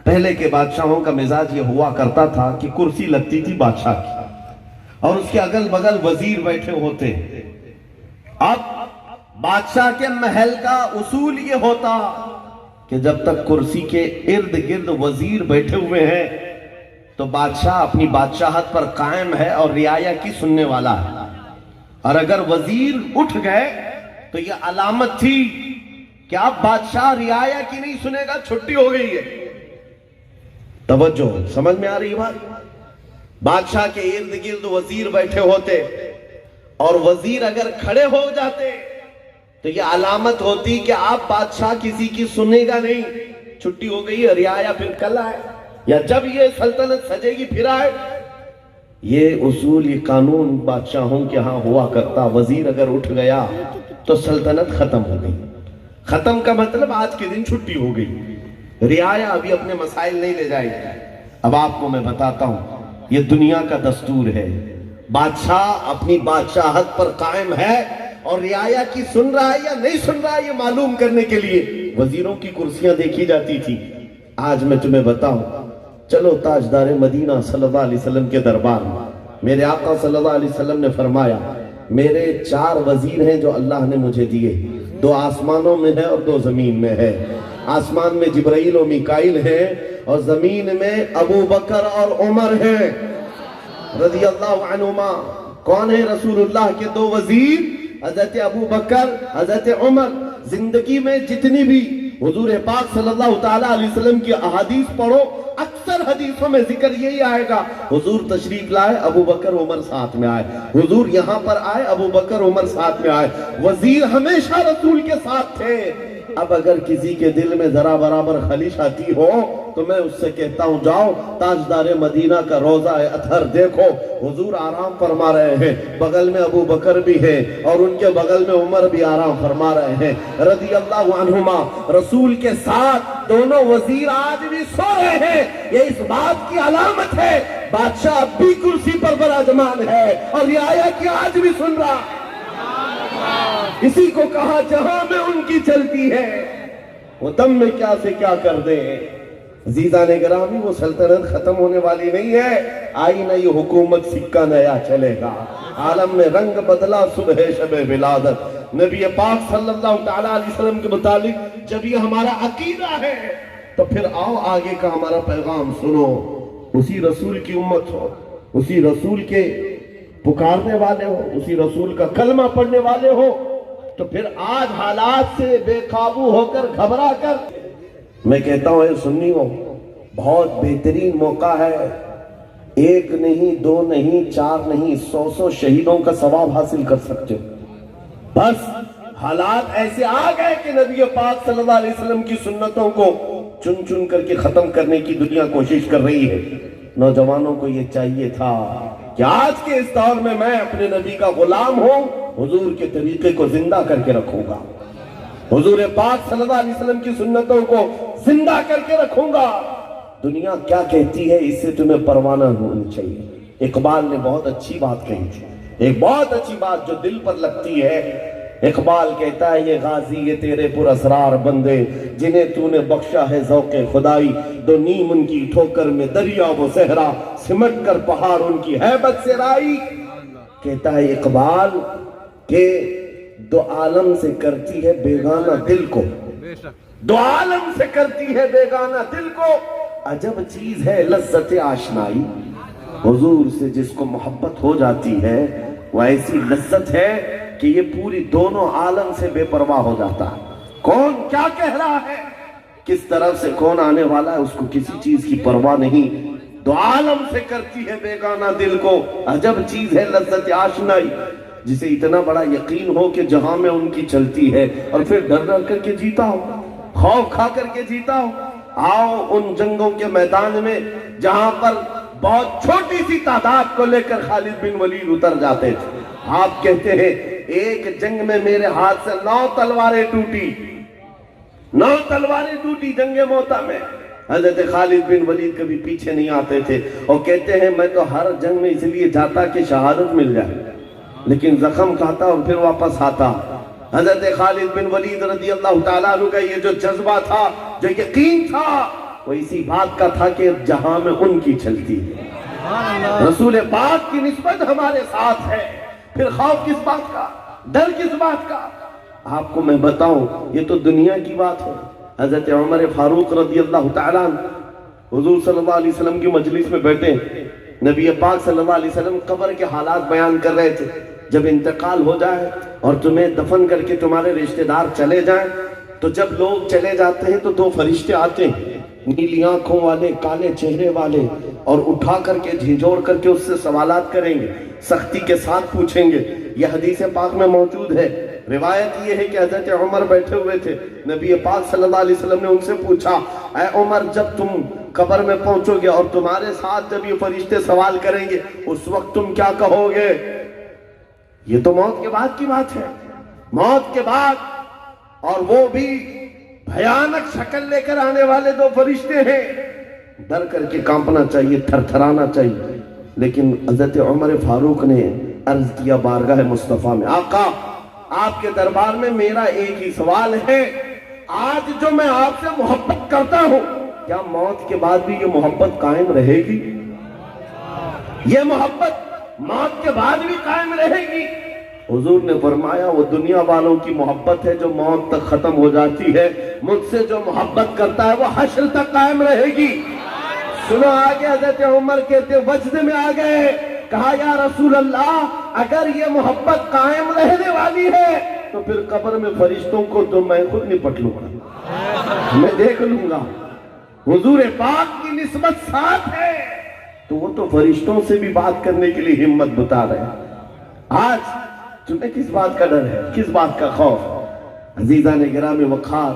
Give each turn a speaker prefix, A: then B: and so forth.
A: پہلے کے بادشاہوں کا مزاج یہ ہوا کرتا تھا کہ کرسی لگتی تھی بادشاہ کی اور اس کے اگل بغل وزیر بیٹھے ہوتے. اب بادشاہ کے محل کا اصول یہ ہوتا کہ جب تک کرسی کے ارد گرد وزیر بیٹھے ہوئے ہیں تو بادشاہ اپنی بادشاہت پر قائم ہے اور رعایا کی سننے والا ہے. اور اگر وزیر اٹھ گئے تو یہ علامت تھی کہ اب بادشاہ رعایا کی نہیں سنے گا, چھٹی ہو گئی ہے. توجہ, سمجھ میں آ رہی بات؟ بادشاہ کے ارد گرد وزیر بیٹھے ہوتے اور وزیر اگر کھڑے ہو جاتے تو یہ علامت ہوتی کہ آپ بادشاہ کسی کی سنے گا نہیں, چھٹی ہو گئی ہے, رعایا پھر کل آئے یا جب یہ سلطنت سجے گی پھر آئے. یہ اصول, یہ قانون بادشاہوں کے ہاں ہوا کرتا. وزیر اگر اٹھ گیا تو سلطنت ختم ہو گئی. ختم کا مطلب آج کے دن چھٹی ہو گئی, رعایا ابھی اپنے مسائل نہیں لے جائے گی. اب آپ کو میں بتاتا ہوں, یہ دنیا کا دستور ہے. بادشاہ اپنی بادشاہت پر قائم ہے اور رعایا کی سن رہا ہے یا نہیں سن رہا ہے یہ معلوم کرنے کے لیے وزیروں کی کرسیاں دیکھی جاتی تھی. آج میں تمہیں بتاؤں, چلو تاجدار مدینہ صلی اللہ علیہ وسلم کے دربار میں. میرے آقا صلی اللہ علیہ وسلم نے فرمایا میرے 4 وزیر ہیں جو اللہ نے مجھے دیے, 2 آسمانوں میں ہے اور 2 زمین میں ہے. آسمان میں جبرائیل و میکائیل ہیں اور زمین میں ابو بکر اور عمر ہیں رضی اللہ عنہما. کون ہیں رسول اللہ کے 2 وزیر؟ حضرت ابو بکر, حضرت عمر. زندگی میں جتنی بھی حضور پاک صلی اللہ تعالیٰ علیہ وسلم کی احادیث پڑھو, اکثر حدیثوں میں ذکر یہی آئے گا, حضور تشریف لائے, ابو بکر عمر ساتھ میں آئے. حضور یہاں پر آئے, ابو بکر عمر ساتھ میں آئے. وزیر ہمیشہ رسول کے ساتھ تھے. اب اگر کسی کے دل میں ذرا برابر خلش آتی ہو تو میں اس سے کہتا ہوں جاؤ تاجدار مدینہ کا روضہ اطہر دیکھو, حضور آرام فرما رہے ہیں, بغل میں ابو بکر بھی ہے اور ان کے بغل میں عمر بھی آرام فرما رہے ہیں رضی اللہ عنہما. رسول کے ساتھ دونوں وزیر آج بھی سو رہے ہیں. یہ اس بات کی علامت ہے بادشاہ اب بھی کرسی پر براجمان ہے اور رعایا کی آج بھی سن رہا. اسی کو کہا جہاں میں ان کی چلتی ہے وہ دم میں کیا سے کیا کر دے. عزیزان گرامی, وہ سلطنت ختم ہونے والی نہیں ہے, آئی نئی حکومت, سکہ نیا چلے گا. عالم میں رنگ بدلا صبح شب ولادت. نبی پاک صلی اللہ تعالیٰ علیہ وسلم کے متعلق جب یہ ہمارا عقیدہ ہے تو پھر آؤ آگے کا ہمارا پیغام سنو. اسی رسول کی امت ہو, اسی رسول کے پکارنے والے ہو, اسی رسول کا کلمہ پڑھنے والے ہو, تو پھر آج حالات سے بے قابو ہو کر گھبرا کر میں کہتا ہوں اے سنیوں, بہت بہترین موقع ہے. 1 نہیں 2 نہیں 4 نہیں 100 شہیدوں کا ثواب حاصل کر سکتے ہو. بس حالات ایسے آ گئے کہ نبی پاک صلی اللہ علیہ وسلم کی سنتوں کو چن چن کر کے ختم کرنے کی دنیا کوشش کر رہی ہے. نوجوانوں کو یہ چاہیے تھا کہ آج کے اس دور میں اپنے نبی کا غلام ہوں, حضور کے طریقے کو زندہ کر کے رکھوں گا, حضور پاک صلی اللہ علیہ وسلم کی سنتوں کو زندہ کر کے رکھوں گا. دنیا کیا کہتی ہے اس سے تمہیں پرواہ نہ ہونی چاہیے. اقبال نے بہت اچھی بات کہی تھی, ایک بہت اچھی بات جو دل پر لگتی ہے. اقبال کہتا ہے یہ غازی یہ تیرے پر اسرار بندے جنہیں تو نے بخشا ہے ذوق خدائی, 2 نیم ان کی ٹھوکر میں دریا و صحرا سمٹ کر پہاڑ ان کی ہیبت سے رائی. کہتا ہے اقبال کہ 2 عالم سے کرتی ہے بیگانہ دل کو, 2 عالم سے کرتی ہے بیگانہ دل کو, عجب چیز ہے لذت آشنائی. حضور سے جس کو محبت ہو جاتی ہے وہ ایسی لذت ہے کہ یہ پوری دونوں عالم سے بے پرواہ ہو جاتا ہے. کون کیا کہہ رہا ہے, کس طرف سے کون آنے والا ہے, اس کو کسی چیز کی پرواہ نہیں. 2 عالم سے کرتی ہے بیگانہ دل کو, عجب چیز ہے لذت آشنائی. جسے اتنا بڑا یقین ہو کہ جہاں میں ان کی چلتی ہے اور پھر ڈر ڈر کر کے جیتا ہو, خوف کھا کر کے جیتا ہو. آؤ ان جنگوں کے میدان میں جہاں پر بہت چھوٹی سی تعداد کو لے کر خالد بن ولید اتر جاتے تھے. آپ کہتے ہیں ایک جنگ میں میرے ہاتھ سے 9 تلواریں ٹوٹی, 9 تلواریں ٹوٹی جنگ موتا میں. حضرت خالد بن ولید کبھی پیچھے نہیں آتے تھے اور کہتے ہیں میں تو ہر جنگ میں اس لیے جاتا کہ شہادت مل جائے, لیکن زخم کھاتا اور پھر واپس آتا. حضرت خالد بن ولید رضی اللہ تعالیٰ عنہ کا یہ جو جذبہ تھا, جو یقین تھا وہ اسی بات کا تھا کہ جہاں میں ان کی چلتی ہے، رسول پاک کی نسبت ہمارے ساتھ ہے، پھر خوف کس بات کا، ڈر کس بات کا؟ آپ کو میں بتاؤں، یہ تو دنیا کی بات ہے۔ حضرت عمر فاروق رضی اللہ تعالیٰ عنہ حضور صلی اللہ علیہ وسلم کی مجلس میں بیٹھے، نبی پاک صلی اللہ علیہ وسلم قبر کے حالات بیان کر رہے تھے۔ جب انتقال ہو جائے اور تمہیں دفن کر کے تمہارے رشتہ دار چلے جائیں تو جب لوگ چلے جاتے ہیں تو دو فرشتے آتے ہیں، نیلی آنکھوں والے، کالے چہرے والے، اور اٹھا کر کے جھنجھوڑ کر کے اس سے سوالات کریں گے، سختی کے ساتھ پوچھیں گے۔ یہ حدیث پاک میں موجود ہے۔ روایت یہ ہے کہ حضرت عمر بیٹھے ہوئے تھے، نبی پاک صلی اللہ علیہ وسلم نے ان سے پوچھا، اے عمر جب تم قبر میں پہنچو گے اور تمہارے ساتھ جب یہ فرشتے سوال کریں گے اس وقت تم کیا کہو گے؟ یہ تو موت کے بعد کی بات ہے، موت کے بعد، اور وہ بھی بھیانک شکل لے کر آنے والے دو فرشتے ہیں۔ ڈر کر کے کانپنا چاہیے، تھر تھرانا چاہیے۔ لیکن حضرت عمر فاروق نے عرض کیا بارگاہ مصطفیٰ میں، آقا آپ کے دربار میں میرا ایک ہی سوال ہے، آج جو میں آپ سے محبت کرتا ہوں کیا موت کے بعد بھی یہ محبت قائم رہے گی؟ یہ محبت موت کے بعد بھی قائم رہے گی؟ حضور نے فرمایا وہ دنیا والوں کی محبت ہے جو موت تک ختم ہو جاتی ہے، مجھ سے جو محبت کرتا ہے وہ حشر تک قائم رہے گی۔ سنو آگے حضرت عمر کہتے وجد میں آ گئے، کہا یا رسول اللہ اگر یہ محبت قائم رہنے والی ہے تو پھر قبر میں فرشتوں کو تو میں خود نپٹ لوں گا، میں دیکھ لوں گا۔ حضور پاک کی نسبت ساتھ ہے تو وہ تو فرشتوں سے بھی بات کرنے کے لیے ہمت بتا رہے ہیں۔ آج تمہیں کس بات کا ڈر ہے، کس بات کا خوف؟ عزیزان گرامی وقار،